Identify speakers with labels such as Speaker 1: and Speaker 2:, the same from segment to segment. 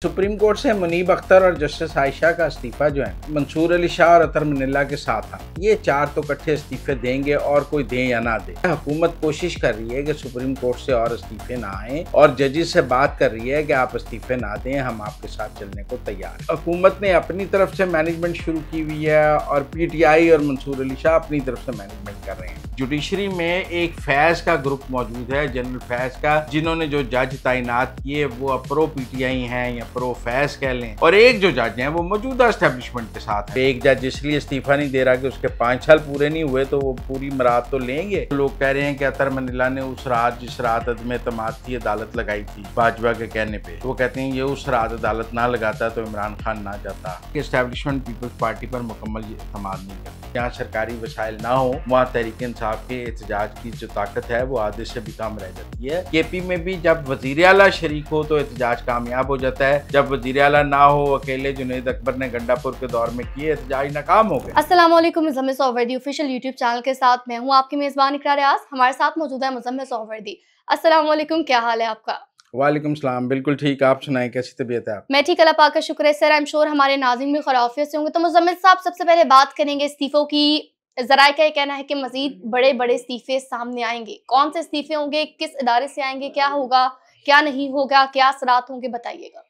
Speaker 1: Supreme court से मुनीब अख्तर और justice Ayesha का इस्तीफा जो है मंसूर अली शाह और अतर मनिल्ला के साथ था। ये चार तो इकट्ठे इस्तीफे देंगे और कोई दे या ना दे। हुकूमत कोशिश कर रही है कि सुप्रीम कोर्ट से और इस्तीफे ना आए और जजेस से बात कर रही है कि आप इस्तीफे ना दें, हम आपके साथ चलने को तैयार हैं। हुकूमत ने अपनी तरफ से मैनेजमेंट शुरू की हुई है और PTI और मंसूर अली शाह अपनी तरफ से मैनेजमेंट कर रहे हैं। जुडिशरी में एक फैज का ग्रुप मौजूद है, जनरल फैज का, जिन्होंने जो जज तैनात किए वो प्रो PTI हैं या प्रो फैज कह लें, और एक जो जज हैं वो मौजूदा एस्टेब्लिशमेंट के साथ है। एक जज इसलिए इस्तीफा नहीं दे रहा कि उसके 5 साल पूरे नहीं हुए तो वो पूरी मराद तो लेंगे। लोग कह रहे हैं कि अतर मनिल्ला ने उस रात जिस रात अदम एतमाद की अदालत लगाई थी भाजपा के कहने पे, तो वो कहते हैं ये उस रात अदालत ना लगाता तो इमरान खान ना जाता। एस्टेब्लिशमेंट पीपल्स पार्टी पर मुकम्मल एतमाद नहीं करती। जहाँ सरकारी वसाइल ना हो वहाँ तहरीक इंसाफ के एहतजाज की जो ताकत है वो आधे से भी कम रह जाती है। KP में भी जब वजीर आला शरीक हो तो एहतजाज कामयाब हो जाता है, जब वजीर आला ना हो, अकेले जुनैद अकबर ने गंडापुर के दौर में किए, एहतजाज नाकाम हो गए।
Speaker 2: अस्सलाम वालेकुम, मुज़म्मिल सोहवर्दी ऑफिशियल यूट्यूब चैनल के साथ मैं हूँ आपकी मेजबान इकरार रियाज। हमारे साथ मौजूद है मुज़म्मिल सोहवर्दी। अस्सलाम वालेकुम, क्या हाल है आपका?
Speaker 1: वालेकुम सलाम, बिल्कुल ठीक। आप सुनाएं, कैसी तबीयत है आप?
Speaker 2: मैं ठीक, अल्लाह पाक का शुक्र है सर। आई एम श्योर हमारे नाज़रीन भी खैरियत से होंगे। तो मुज़म्मिल साहब, सबसे पहले बात करेंगे इस्तीफों की। ज़राए का ये कहना है कि मजीद बड़े बड़े इस्तीफे सामने आएंगे। कौन से इस्तीफे होंगे, किस इदारे से आएंगे, क्या होगा, क्या नहीं होगा, क्या असरात होंगे, बताइएगा।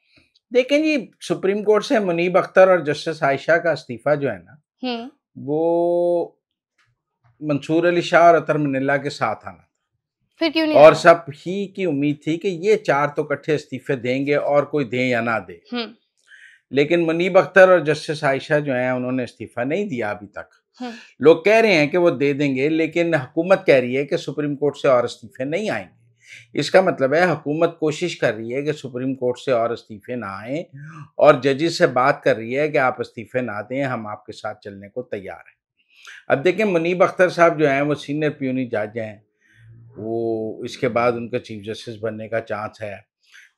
Speaker 1: देखें जी, सुप्रीम कोर्ट से मुनीब अख्तर और जस्टिस आयशा का इस्तीफा जो है ना, वो मंसूर अली शाह और अतर मनिल्ला के साथ आना,
Speaker 2: फिर क्यों नहीं
Speaker 1: और
Speaker 2: आया?
Speaker 1: सब ही की उम्मीद थी कि ये चार तो इकट्ठे इस्तीफे देंगे और कोई दे या ना दे। लेकिन मुनीब अख्तर और जस्टिस आयशा जो हैं उन्होंने इस्तीफा नहीं दिया अभी तक। लोग कह रहे हैं कि वो दे देंगे, लेकिन हुकूमत कह रही है कि सुप्रीम कोर्ट से और इस्तीफे नहीं आएंगे। इसका मतलब है हुकूमत कोशिश कर रही है कि सुप्रीम कोर्ट से और इस्तीफे ना आए और जजेस से बात कर रही है कि आप इस्तीफे ना दें, हम आपके साथ चलने को तैयार हैं। अब देखें, मुनीब अख्तर साहब जो हैं वो सीनियर प्यूनी जज हैं, वो इसके बाद उनका चीफ जस्टिस बनने का चांस है।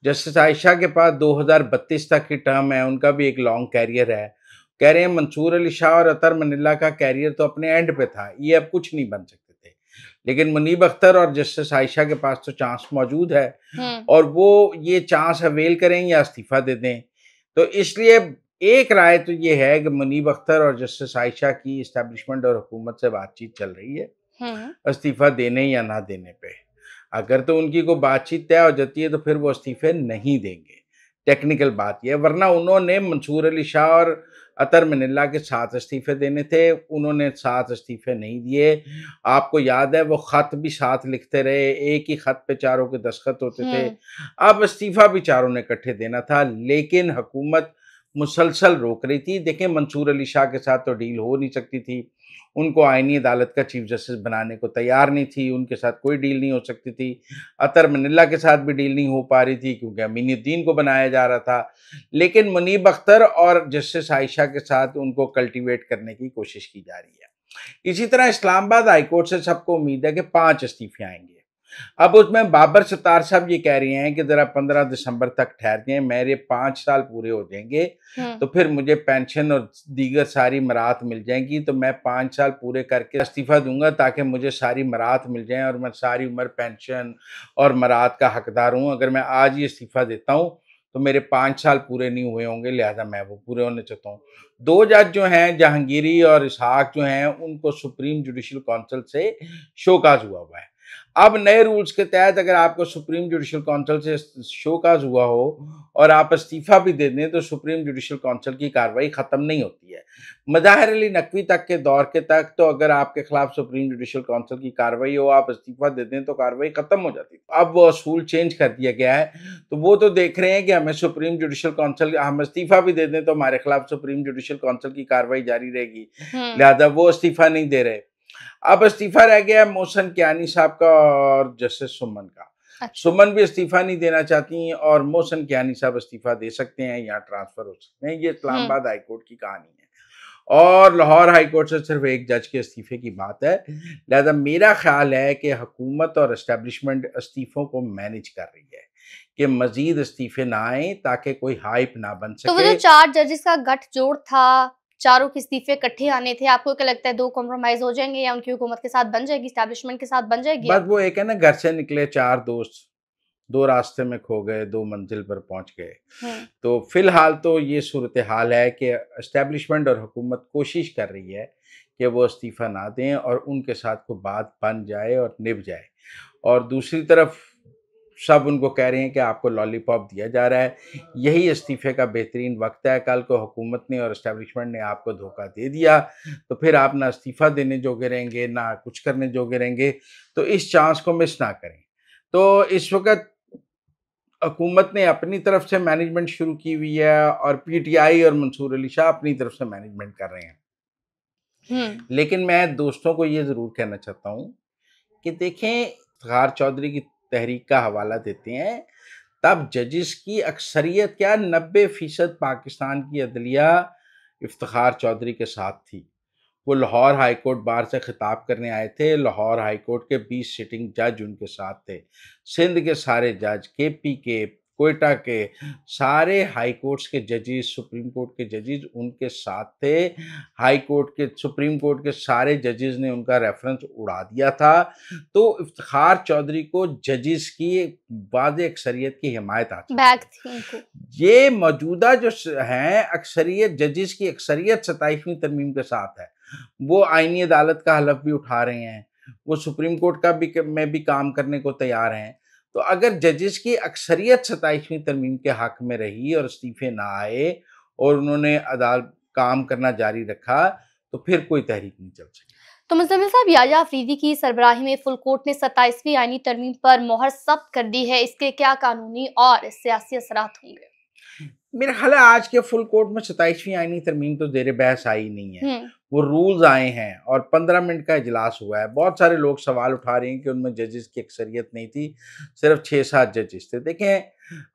Speaker 1: जस्टिस आयशा के पास 2032 तक की टर्म है, उनका भी एक लॉन्ग कैरियर है। कह रहे हैं मंसूर अली शाह और अतर मनिल्ला का कैरियर तो अपने एंड पे था, ये अब कुछ नहीं बन सकते थे, लेकिन मुनीब अख्तर और जस्टिस आयशा के पास तो चांस मौजूद है और वो ये चांस अवेल करें या इस्तीफा दे दें। तो इसलिए एक राय तो ये है कि मुनीब अख्तर और जस्टिस आयशा की इस्टेब्लिशमेंट और हुकूमत से बातचीत चल रही है इस्तीफा देने या ना देने पे। अगर तो उनकी कोई बातचीत तय हो जाती है तो फिर वो इस्तीफे नहीं देंगे, टेक्निकल बात यह है। वरना उन्होंने मंसूर अली शाह और अतर मनिल्ला के 7 इस्तीफे देने थे, उन्होंने 7 इस्तीफे नहीं दिए। आपको याद है वो खत भी साथ लिखते रहे, एक ही खत पे चारों के दस्तखत होते थे। अब इस्तीफा भी चारों ने इकट्ठे देना था, लेकिन हुकूमत मुसलसल रोक रही थी। देखें, मंसूर अली शाह के साथ तो डील हो नहीं सकती थी, उनको आईनी अदालत का चीफ जस्टिस बनाने को तैयार नहीं थी, उनके साथ कोई डील नहीं हो सकती थी। अतर मनिल्ला के साथ भी डील नहीं हो पा रही थी क्योंकि अमीनुद्दीन को बनाया जा रहा था। लेकिन मुनीब अख्तर और जस्टिस आयशा के साथ उनको कल्टीवेट करने की कोशिश की जा रही है। इसी तरह इस्लामाबाद हाईकोर्ट से सबको उम्मीद है कि 5 इस्तीफे आएंगे। अब उसमें बाबर सत्तार साहब ये कह रहे हैं कि जरा 15 दिसंबर तक ठहर जाएं, मेरे 5 साल पूरे हो जाएंगे तो फिर मुझे पेंशन और दीगर सारी मराहत मिल जाएंगी, तो मैं 5 साल पूरे करके इस्तीफा दूंगा ताकि मुझे सारी मराहत मिल जाएं और मैं सारी उम्र पेंशन और मराहत का हकदार हूँ। अगर मैं आज ही इस्तीफा देता हूँ तो मेरे 5 साल पूरे नहीं हुए होंगे, लिहाजा मैं वो पूरे होने चाहता हूँ। 2 जज जो हैं, जहांगीरी और इसहाक जो हैं, उनको सुप्रीम जुडिशल काउंसिल से शोकाज हुआ है। अब नए रूल्स के तहत अगर आपको सुप्रीम जुडिशल काउंसिल से शोकाज हुआ हो और आप इस्तीफा भी दे दें तो सुप्रीम जुडिशल काउंसिल की कार्रवाई खत्म नहीं होती है। मज़ाहिर अली नकवी तक के दौर के तक तो अगर आपके खिलाफ सुप्रीम जुडिशल काउंसिल की कार्रवाई हो, आप इस्तीफा दे दें तो कार्रवाई खत्म हो जाती है। अब वो असूल चेंज कर दिया गया है, तो वो तो देख रहे हैं कि हमें सुप्रीम जुडिशल काउंसिल, हम इस्तीफा भी दे दें तो हमारे खिलाफ सुप्रीम जुडिशल काउंसिल की कार्रवाई जारी रहेगी, लिहाजा वो इस्तीफा नहीं दे रहे। अब इस्तीफा रह गया मोहसिन कियानी साहब का और जस्टिस सुमन का। अच्छा। सुमन भी इस्तीफा नहीं देना चाहती और मोहसिन कियानी साहब इस्तीफा दे सकते हैं या ट्रांसफर हो सकते हैं। ये इस्लामाबाद हाईकोर्ट की कहानी है और लाहौर हाईकोर्ट से सिर्फ एक जज के इस्तीफे की बात है। लिहाजा मेरा ख्याल है कि हुकूमत और एस्टेब्लिशमेंट इस्तीफों को मैनेज कर रही है कि मजीद इस्तीफे ना आए ताकि कोई हाइप ना बन सके।
Speaker 2: तो वो जो 4 जजेस का गठजोड़ था, चारों के इस्तीफे इकट्ठे आने थे, आपको क्या लगता है 2 कॉम्प्रोमाइज हो जाएंगे या उनकी हुकूमत के साथ बन जाएगी, एस्टैब्लिशमेंट के साथ बन जाएगी?
Speaker 1: बस वो एक है ना, घर से निकले 4 दोस्त, दो रास्ते में खो गए, दो मंजिल पर पहुंच गए। तो फिलहाल तो ये सूरत हाल है कि एस्टेब्लिशमेंट और हुकूमत कोशिश कर रही है कि वो इस्तीफ़ा ना दें और उनके साथ कोई बात बन जाए और निभ जाए। और दूसरी तरफ सब उनको कह रहे हैं कि आपको लॉलीपॉप दिया जा रहा है, यही इस्तीफ़े का बेहतरीन वक्त है। कल को हुकूमत ने और एस्टेब्लिशमेंट ने आपको धोखा दे दिया तो फिर आप ना इस्तीफ़ा देने जोगे रहेंगे, ना कुछ करने जोगे रहेंगे। तो इस चांस को मिस ना करें। तो इस वक़्त हुकूमत ने अपनी तरफ से मैनेजमेंट शुरू की हुई है और पीटीआई और मंसूर अली शाह अपनी तरफ से मैनेजमेंट कर रहे हैं। लेकिन मैं दोस्तों को ये ज़रूर कहना चाहता हूँ कि देखें, इफ्तिखार चौधरी की तहरीक का हवाला देते हैं, तब जजिस की अक्सरियत क्या 90% पाकिस्तान की अदलिया इफ्तिखार चौधरी के साथ थी। वो लाहौर हाई कोर्ट बार से खिताब करने आए थे। लाहौर हाई कोर्ट के 20 सिटिंग जज उनके साथ थे। सिंध के सारे जज, केपी के, कोयटा के सारे हाई कोर्ट्स के जजेस, सुप्रीम कोर्ट के जजेस उनके साथ थे। हाई कोर्ट के, सुप्रीम कोर्ट के सारे जजेस ने उनका रेफरेंस उड़ा दिया था। तो इफ्तिखार चौधरी को जजेस की वाज़ेह अक्सरियत की हिमायत हासिल थी। ये मौजूदा जो हैं अक्सरियत, जजेस की अक्सरियत 27वीं तरमीम के साथ है। वो आईनी अदालत का हलफ भी उठा रहे हैं, वो सुप्रीम कोर्ट का भी में भी काम करने को तैयार हैं। तो अगर जजेस की अक्सरियत 27वीं तरमीम के हक में रही और इस्तीफे ना आए और उन्होंने अदालत काम करना जारी रखा तो फिर कोई तहरीक नहीं चल सकती।
Speaker 2: तो मुज़म्मिल साहब, याया अफरीदी की सरबराही में फुल कोर्ट ने 27वीं आईनी तरमीम पर मोहर सख्त कर दी है, इसके क्या कानूनी और सियासी असरात होंगे?
Speaker 1: मेरा ख्याल है आज के फुल कोर्ट में 27वीं आईनी तरमीम तो ज़ेर बहस आई नहीं है। वो रूल्स आए हैं और 15 मिनट का इजलास हुआ है। बहुत सारे लोग सवाल उठा रहे हैं कि उनमें जजेस की अक्सरियत नहीं थी, सिर्फ 6-7 जजेस थे। देखें,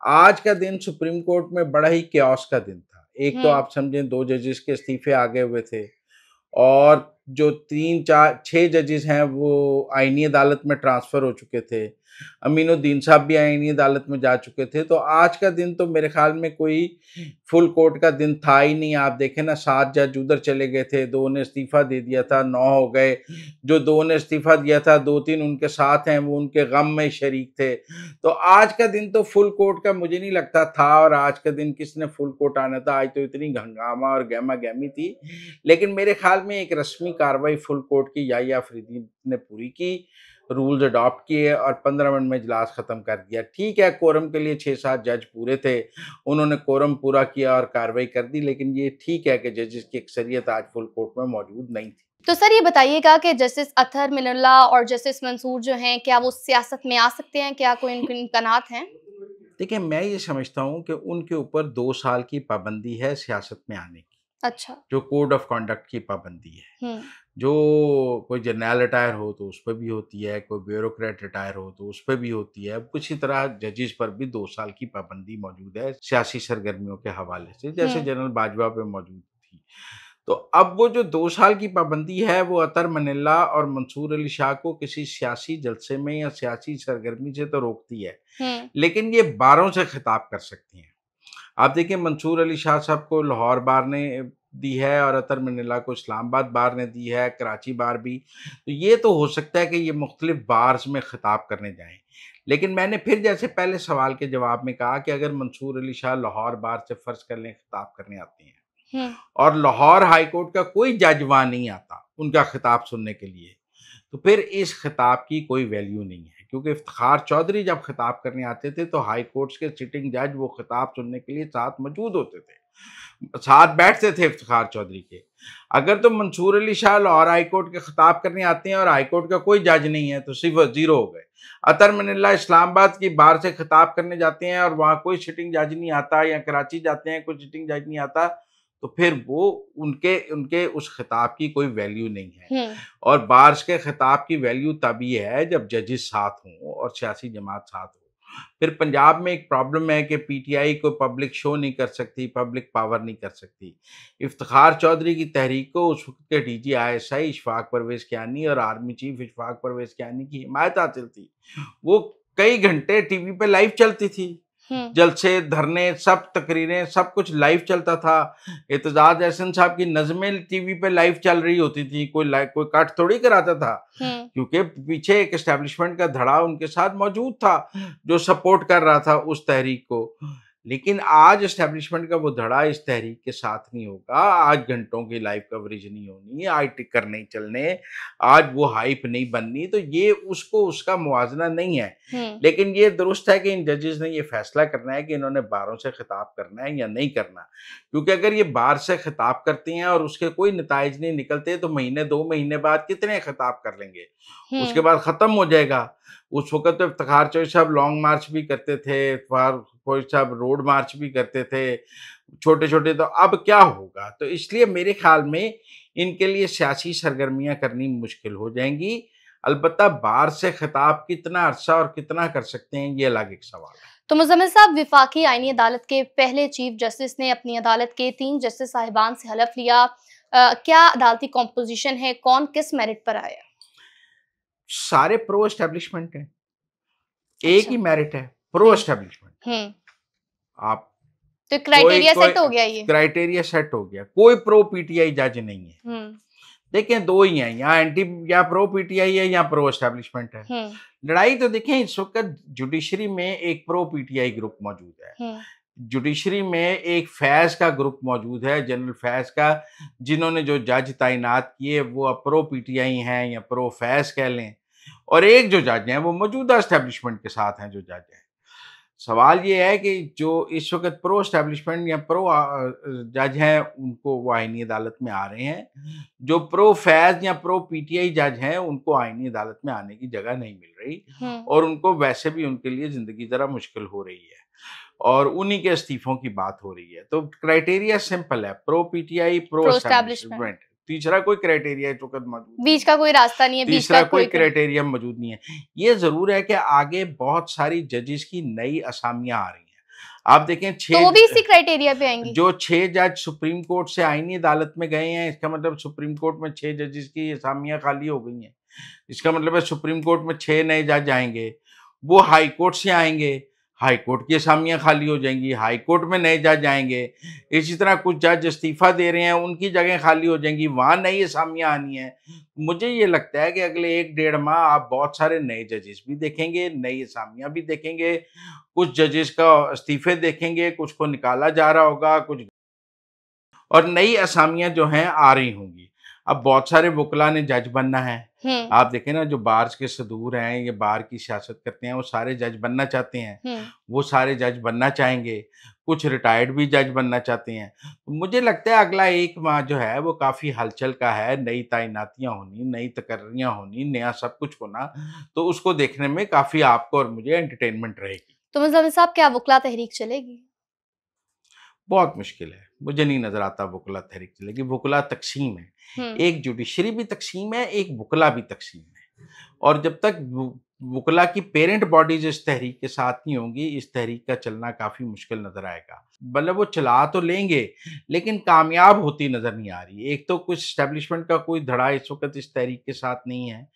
Speaker 1: आज का दिन सुप्रीम कोर्ट में बड़ा ही क्यास का दिन था। एक तो आप समझें 2 जजेस के इस्तीफे आ गए हुए थे और जो 3-4-6 जजेस हैं वो आईनी अदालत में ट्रांसफ़र हो चुके थे। अमीनुद्दीन साहब भी आईनी अदालत में जा चुके थे। तो आज का दिन तो मेरे ख़्याल में कोई फुल कोर्ट का दिन था ही नहीं। आप देखें ना, 7 जज उधर चले गए थे, 2 ने इस्तीफ़ा दे दिया था, 9 हो गए। जो 2 ने इस्तीफ़ा दिया था, 2-3 उनके साथ हैं, वो उनके गम में शरीक थे। तो आज का दिन तो फुल कोर्ट का मुझे नहीं लगता था। और आज का दिन किसने फुल कोर्ट आना था, आज तो इतनी हंगामा और गहमा-गहमी थी। लेकिन मेरे ख़्याल में एक रस्मी कार्रवाई फुल कोर्ट की याया अफरीदी ने पूरी की, रूल्स अडॉप्ट किए और 15 मिनट में इजलास ख़त्म कर दिया। ठीक है, कोरम के लिए 6-7 जज पूरे थे, उन्होंने कोरम पूरा किया और कार्रवाई कर दी। लेकिन ये ठीक है कि जजेस की अक्सरियत आज फुल कोर्ट में मौजूद नहीं थी।
Speaker 2: तो सर ये बताइएगा कि जस्टिस अतहर मिनल्ला और जस्टिस मंसूर जो हैं, क्या वो सियासत में आ सकते हैं? क्या कोई इनके इम्कानात हैं?
Speaker 1: देखिए, मैं ये समझता हूँ कि उनके ऊपर 2 साल की पाबंदी है सियासत में आने की।
Speaker 2: अच्छा।
Speaker 1: जो कोड ऑफ कंडक्ट की पाबंदी है। जो कोई जर्नल रिटायर हो तो उस पर भी होती है, कोई ब्यूरोक्रेट रिटायर हो तो उस पर भी होती है। उसी तरह जजेस पर भी 2 साल की पाबंदी मौजूद है सियासी सरगर्मियों के हवाले से, जैसे जनरल बाजवा पे मौजूद थी। तो अब वो जो 2 साल की पाबंदी है वो अतर मनिल्ला और मंसूर अली शाह को किसी सियासी जलसे में या सियासी सरगर्मी से तो रोकती है, लेकिन ये बारों से खिताब कर सकती हैं। आप देखिए, मंसूर अली शाह साहब को लाहौर बार ने दी है और अतर मनिल्ला को इस्लामाबाद बार ने दी है, कराची बार भी। तो ये तो हो सकता है कि ये मुख्तलिफ बार्स में खिताब करने जाएँ। लेकिन मैंने फिर जैसे पहले सवाल के जवाब में कहा कि अगर मंसूर अली शाह लाहौर बार से फ़र्ज़ कर लें खिताब करने आते हैं और लाहौर हाई कोर्ट का कोई जज वहाँ नहीं आता उनका खिताब सुनने के लिए, तो फिर इस खिताब की कोई वैल्यू नहीं है। क्योंकि इफ्तिखार चौधरी जब खिताब करने आते थे तो हाई कोर्ट्स के सिटिंग जज वो खिताब सुनने के लिए साथ मौजूद होते थे, साथ बैठते थे इफ्तिखार चौधरी के। अगर तो मंसूर अली शाह लाहौर हाई कोर्ट के खिताब करने आते हैं और हाई कोर्ट का कोई जज नहीं है तो सिर्फ 0 हो गए। अतर मनिल्ला इस्लामाबाद की बार से खिताब करने जाते हैं और वहाँ कोई सिटिंग जज नहीं आता, या कराची जाते हैं कोई सिटिंग जज नहीं आता, तो फिर वो उनके उस खिताब की कोई वैल्यू नहीं है। और बार्स के खिताब की वैल्यू तभी है जब जजेस साथ हों और सियासी जमात साथ हो। फिर पंजाब में एक प्रॉब्लम है कि पीटीआई को पब्लिक शो नहीं कर सकती, पब्लिक पावर नहीं कर सकती। इफ्तिखार चौधरी की तहरीक को उस वक्त के डीजी आईएसआई इशफाक परवेज़ कियानी और आर्मी चीफ इशफाक परवेज़ कियानी की हिमायत हासिल थी। वो कई घंटे टीवी पे लाइव चलती थी। जलसे, धरने, सब तकरीरें, सब कुछ लाइव चलता था। एतजाज एहसन साहब की नज़में टीवी पे लाइव चल रही होती थी, कोई कट थोड़ी कराता था, क्योंकि पीछे एक एस्टेब्लिशमेंट का धड़ा उनके साथ मौजूद था जो सपोर्ट कर रहा था उस तहरीक को। लेकिन आज एस्टेब्लिशमेंट का वो धड़ा इस तहरीक के साथ नहीं होगा। आज घंटों की लाइव कवरेज नहीं होनी, आज टिकर नहीं चलने, आज वो हाइप नहीं बननी, तो ये उसको उसका मुवाजना नहीं है। लेकिन ये दुरुस्त है कि इन जजेस ने ये फैसला करना है कि इन्होंने बारों से खिताब करना है या नहीं करना, क्योंकि अगर ये बार से खिताब करती हैं और उसके कोई नताइज नहीं निकलते तो महीने 2 महीने बाद कितने खिताब कर लेंगे, उसके बाद ख़त्म हो जाएगा। उस वक़्त तो इफ्तिखार चौधरी साहब लॉन्ग मार्च भी करते थे, इफ्तिखार चौधरी साहब रोड मार्च भी करते थे, छोटे-छोटे, तो अब क्या होगा? तो इसलिए मेरे ख़्याल में इनके लिए सियासी सरगर्मियाँ करनी मुश्किल हो जाएँगी। अलबत्ता बार से खिताब कितना अरसा और कितना कर सकते हैं, ये अलग एक सवाल है।
Speaker 2: तो मुज़म्मिल साहब, विफाकी आईनी अदालत के पहले चीफ जस्टिस ने अपनी अदालत के 3 जस्टिस साहिबान से हलफ लिया। क्या अदालती कॉम्पोजिशन है? कौन किस मेरिट पर आया?
Speaker 1: सारे प्रो एस्टेब्लिशमेंट हैं। एक
Speaker 2: अच्छा।
Speaker 1: ही मेरिट है, प्रो एस्टेब्लिशमेंट। आप
Speaker 2: तो क्राइटेरिया सेट हो गया, ये
Speaker 1: क्राइटेरिया सेट हो गया, कोई प्रो पीटीआई जज नहीं है। देखें, 2 ही हैं, यहाँ एंटी या प्रो पीटीआई है या प्रो एस्टेब्लिशमेंट है। लड़ाई तो देखें, इस वक्त जुडिशरी में एक प्रो पीटीआई ग्रुप मौजूद है, जुडिशरी में एक फैज़ का ग्रुप मौजूद है, जनरल फैज़ का, जिन्होंने जो जज तैनात किए वो अब प्रो पीटीआई हैं या प्रो फैज़ कह लें, और एक जो जज हैं वो मौजूदा एस्टेब्लिशमेंट के साथ हैं जो जज हैं। सवाल ये है कि जो इस वक्त प्रो एस्टेब्लिशमेंट या प्रो जज हैं उनको वो आईनी अदालत में आ रहे हैं, जो प्रो फैज़ या प्रो पीटीआई जज हैं उनको आईनी अदालत में आने की जगह नहीं मिल रही, और उनको वैसे भी उनके लिए ज़िंदगी ज़रा मुश्किल हो रही है, और उन्हीं के इस्तीफ़ों की बात हो रही है। तो क्राइटेरिया सिंपल है, प्रो पीटीआई, प्रो एस्टेब्लिशमेंट। तीसरा कोई क्राइटेरिया इस वक्त मौजूद,
Speaker 2: बीच का कोई रास्ता नहीं है,
Speaker 1: तीसरा कोई क्राइटेरिया मौजूद नहीं है। ये ज़रूर है कि आगे बहुत सारी जजेस की नई असामियाँ आ रही हैं। आप देखें, 6
Speaker 2: तो वो भी इसी क्राइटेरिया पे आएंगी।
Speaker 1: जो 6 जज सुप्रीम कोर्ट से आईनी अदालत में गए हैं, इसका मतलब सुप्रीम कोर्ट में 6 जजेस की असामियाँ खाली हो गई हैं। इसका मतलब है सुप्रीम कोर्ट में 6 नए जज आएंगे, वो हाई कोर्ट से आएंगे, हाई कोर्ट की असामियाँ खाली हो जाएंगी, हाई कोर्ट में नए जज आएंगे। इसी तरह कुछ जज इस्तीफ़ा दे रहे हैं, उनकी जगह खाली हो जाएंगी, वहाँ नई असामियाँ आनी हैं। मुझे ये लगता है कि अगले 1 डेढ़ माह आप बहुत सारे नए जजेस भी देखेंगे, नई असामियाँ भी देखेंगे, कुछ जजेस का इस्तीफ़े देखेंगे, कुछ को निकाला जा रहा होगा, कुछ, और नई असामियाँ जो हैं आ रही होंगी। अब बहुत सारे वकला ने जज बनना है। आप देखें ना, जो बार्स के सदूर हैं, ये बार की सियासत करते हैं, वो सारे जज बनना चाहते हैं, वो सारे जज बनना चाहेंगे, कुछ रिटायर्ड भी जज बनना चाहते हैं। तो मुझे लगता है अगला 1 माह जो है वो काफ़ी हलचल का है, नई तैनातियाँ होनी, नई तकर्रियाँ होनी, नया सब कुछ होना, तो उसको देखने में काफ़ी आपको और मुझे एंटरटेनमेंट रहेगी।
Speaker 2: तो मुज़म्मिल साहब, क्या वकला तहरीक चलेगी?
Speaker 1: बहुत मुश्किल है, मुझे नहीं नज़र आता वकला तहरीक चलेगी। वकला तक़सीम है, एक जुडिशरी भी तक़सीम है, एक वकला भी तक़सीम है, और जब तक वकला की पेरेंट बॉडीज़ इस तहरीक के साथ नहीं होंगी, इस तहरीक का चलना काफ़ी मुश्किल नज़र आएगा। मतलब वो चला तो लेंगे, लेकिन कामयाब होती नज़र नहीं आ रही। एक तो कुछ एस्टेब्लिशमेंट का कोई धड़ा इस वक़्त इस तहरीक के साथ नहीं है,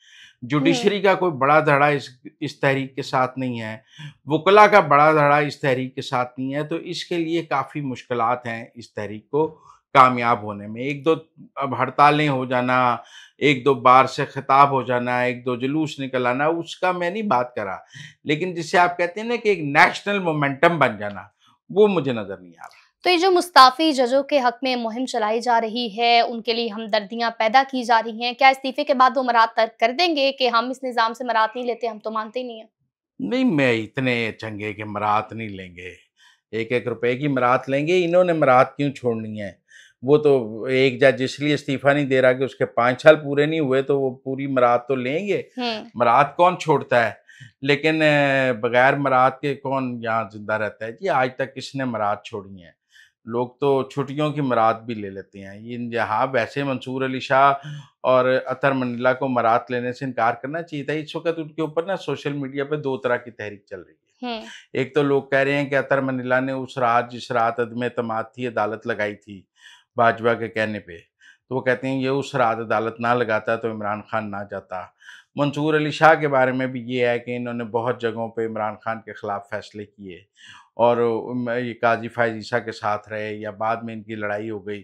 Speaker 1: जुडिशरी का कोई बड़ा धड़ा इस तहरीक के साथ नहीं है, वकला का बड़ा धड़ा इस तहरीक के साथ नहीं है, तो इसके लिए काफ़ी मुश्किलात हैं इस तहरीक को कामयाब होने में। 1-2 अब हड़तालें हो जाना, 1-2 बार से खिताब हो जाना, 1-2 जुलूस निकल आना, उसका मैं नहीं बात कर रहा, लेकिन जिसे आप कहते हैं ना कि एक नेशनल मोमेंटम बन जाना, वो मुझे नज़र नहीं आ रहा।
Speaker 2: तो ये जो मुस्ताफ़ी जजों के हक में मुहिम चलाई जा रही है, उनके लिए हमदर्दियाँ पैदा की जा रही हैं, क्या इस्तीफ़े के बाद वो मराद तर्क कर देंगे कि हम इस निज़ाम से मराद नहीं लेते, हम तो मानते ही नहीं हैं?
Speaker 1: नहीं, मैं इतने चंगे के मराद नहीं लेंगे, 1-1 रुपए की मराद लेंगे, इन्होंने मराद क्यों छोड़नी है? वो तो एक जज इसलिए इस्तीफ़ा नहीं दे रहा कि उसके 5 साल पूरे नहीं हुए, तो वो पूरी मराद तो लेंगे। मराद कौन छोड़ता है? लेकिन बगैर मराद के कौन यहाँ ज़िंदा रहता है जी? आज तक किसने मराद छोड़ी हैं? लोग तो छुट्टियों की मराद भी ले लेते हैं। ये यहाँ वैसे मंसूर अली शाह और अतर मंडला को मराद लेने से इनकार करना चाहिए था। इस वक़्त उनके ऊपर ना सोशल मीडिया पे 2 तरह की तहरीक चल रही है। एक तो लोग कह रहे हैं कि अतर मंडला ने उस रात जिस रात अदम एतमाद थी, अदालत लगाई थी भाजपा के कहने पे, तो वो कहते हैं ये उस रात अदालत ना लगाता तो इमरान खान ना जाता। मंसूर अली शाह के बारे में भी ये है कि इन्होंने बहुत जगहों पे इमरान खान के ख़िलाफ़ फ़ैसले किए, और ये काजी फायज ईसा के साथ रहे या बाद में इनकी लड़ाई हो गई,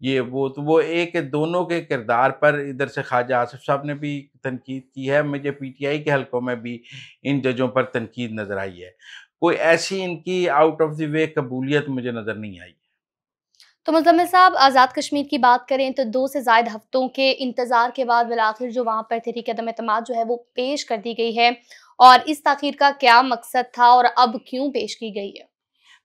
Speaker 1: ये वो तो वो एक दोनों के किरदार पर इधर से ख्वाजा आसिफ साहब ने भी तनकीद की है, मुझे पीटीआई के हलकों में भी इन जजों पर तनकीद नज़र आई है। कोई ऐसी इनकी आउट ऑफ द वे कबूलियत मुझे नज़र नहीं आई।
Speaker 2: तो मुज़म्मिल साहब, आज़ाद कश्मीर की बात करें तो 2 से ज़ायद हफ्तों के इंतज़ार के बाद बिलाखिर जो वहाँ पर तहरीक अदम-ए-एतमाद जो है वो पेश कर दी गई है, और इस ताख़ीर का क्या मकसद था और अब क्यों पेश की गई है?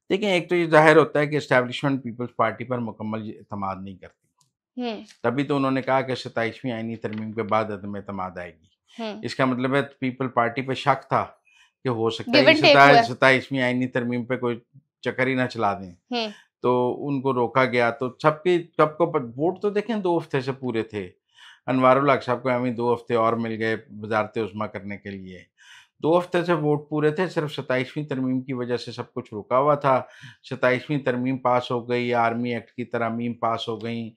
Speaker 1: देखिए, एक तो ये ज़ाहिर होता है कि एस्टेब्लिशमेंट पीपल्स पार्टी पर मुकम्मल एतमाद नहीं करती। तभी तो उन्होंने कहा कि 27वीं आईनी तरमीम के बाद अदम एतमाद आएगी। इसका मतलब है पीपल पार्टी पे शक था कि हो सकता है ये 27वीं आईनी तरमीम पे कोई चक्कर ही ना चला दें। तो उनको रोका गया, तो सबको वोट तो देखें 2 हफ्ते से पूरे थे। अनवारुल हक साहब को हमें 2 हफ्ते और मिल गए वज़ारत उज़्मा करने के लिए। 2 हफ्ते से वोट पूरे थे, सिर्फ 27वीं तरमीम की वजह से सब कुछ रुका हुआ था। 27वीं तरमीम पास हो गई, आर्मी एक्ट की तरमीम पास हो गईं,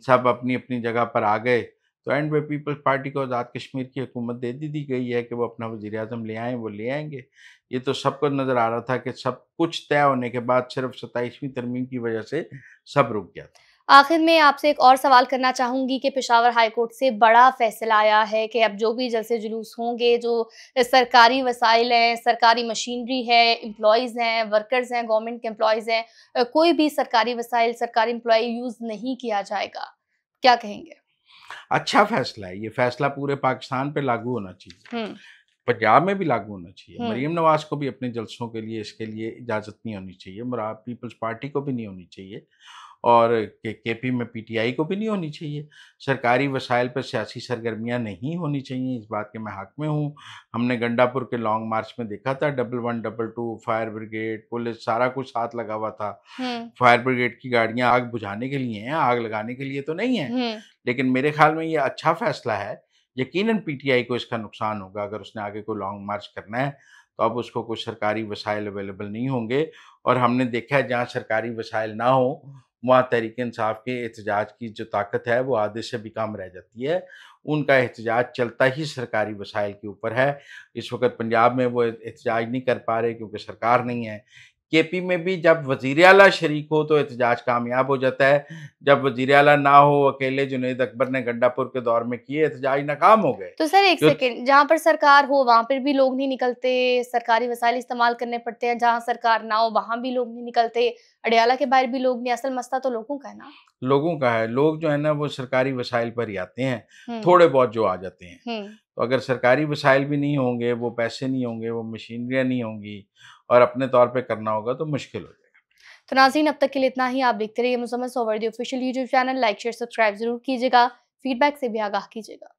Speaker 1: सब अपनी-अपनी जगह पर आ गए। तो एंड में पीपल्स पार्टी को आज़ाद कश्मीर की हुकूमत दे दी गई है कि वो अपना वज़ीर-ए-आज़म ले आएँ, वो ले आएँगे। ये तो सबको नज़र आ रहा था कि सब कुछ तय होने के बाद सिर्फ 27वीं तरमीम की वजह से सब रुक गया था।
Speaker 2: आखिर में आपसे एक और सवाल करना चाहूँगी कि पेशावर हाई कोर्ट से बड़ा फैसला आया है कि अब जो भी जलसे जुलूस होंगे, जो सरकारी वसाइल हैं, सरकारी मशीनरी है, एम्प्लॉइज़ हैं, वर्कर्स हैं, गवर्नमेंट के एम्प्लॉइज़ हैं, कोई भी सरकारी वसाइल, सरकारी एम्प्लॉई यूज़ नहीं किया जाएगा। क्या कहेंगे?
Speaker 1: अच्छा फैसला है, ये फैसला पूरे पाकिस्तान पे लागू होना चाहिए। पंजाब में भी लागू होना चाहिए। मरीम नवाज़ को भी अपने जलसों के लिए इसके लिए इजाज़त नहीं होनी चाहिए। पीपल्स पार्टी को भी नहीं होनी चाहिए और केपी में पीटीआई को भी नहीं होनी चाहिए। सरकारी वसाइल पर सियासी सरगर्मियाँ नहीं होनी चाहिए, इस बात के मैं हक़ में हूँ। हमने गंडापुर के लॉन्ग मार्च में देखा था 11, 22 फायर ब्रिगेड, पुलिस सारा कुछ साथ लगा हुआ था। फायर ब्रिगेड की गाड़ियाँ आग बुझाने के लिए हैं, आग लगाने के लिए तो नहीं है। लेकिन मेरे ख़्याल में ये अच्छा फ़ैसला है। यकीनन पीटीआई को इसका नुकसान होगा अगर उसने आगे कोई लॉन्ग मार्च करना है, तो अब उसको कोई सरकारी वसाइल अवेलेबल नहीं होंगे और हमने देखा है जहाँ सरकारी वसाइल ना हो, वहाँ तहरीक-ए-इंसाफ के एहतजाज की जो ताकत है वो आधे से भी कम रह जाती है। उनका एहतजाज चलता ही सरकारी वसाइल के ऊपर है। इस वक़्त पंजाब में वो एहतजाज नहीं कर पा रहे क्योंकि सरकार नहीं है। केपी में भी जब वज़ीर आला शरीक हो तो एहतजाज कामयाब हो जाता है, जब वज़ीर आला ना हो, अकेले जुनैद अकबर ने गंडापुर के दौर में किए, एहतजाज नाकाम हो गए।
Speaker 2: तो सर एक सेकंड, जहाँ पर सरकार हो वहाँ पर भी लोग नहीं निकलते, सरकारी वसाइल इस्तेमाल करने पड़ते हैं, जहाँ सरकार ना हो वहाँ भी लोग नहीं निकलते, अडयाला के बाहर भी लोग नहीं, असल मसला तो लोगों का है ना?
Speaker 1: लोगों का है, लोग जो है ना वो सरकारी वसाइल पर ही आते हैं, थोड़े बहुत जो आ जाते हैं। तो अगर सरकारी वसाइल भी नहीं होंगे, वो पैसे नहीं होंगे, वो मशीनरियाँ नहीं होंगी और अपने तौर पे करना होगा तो मुश्किल हो जाएगा।
Speaker 2: तो नाज़रीन, अब तक के लिए इतना ही। आप देखते रहिए Muzammil Sowardi official YouTube channel, like share subscribe ज़रूर कीजिएगा, फीडबैक से भी आगाह कीजिएगा।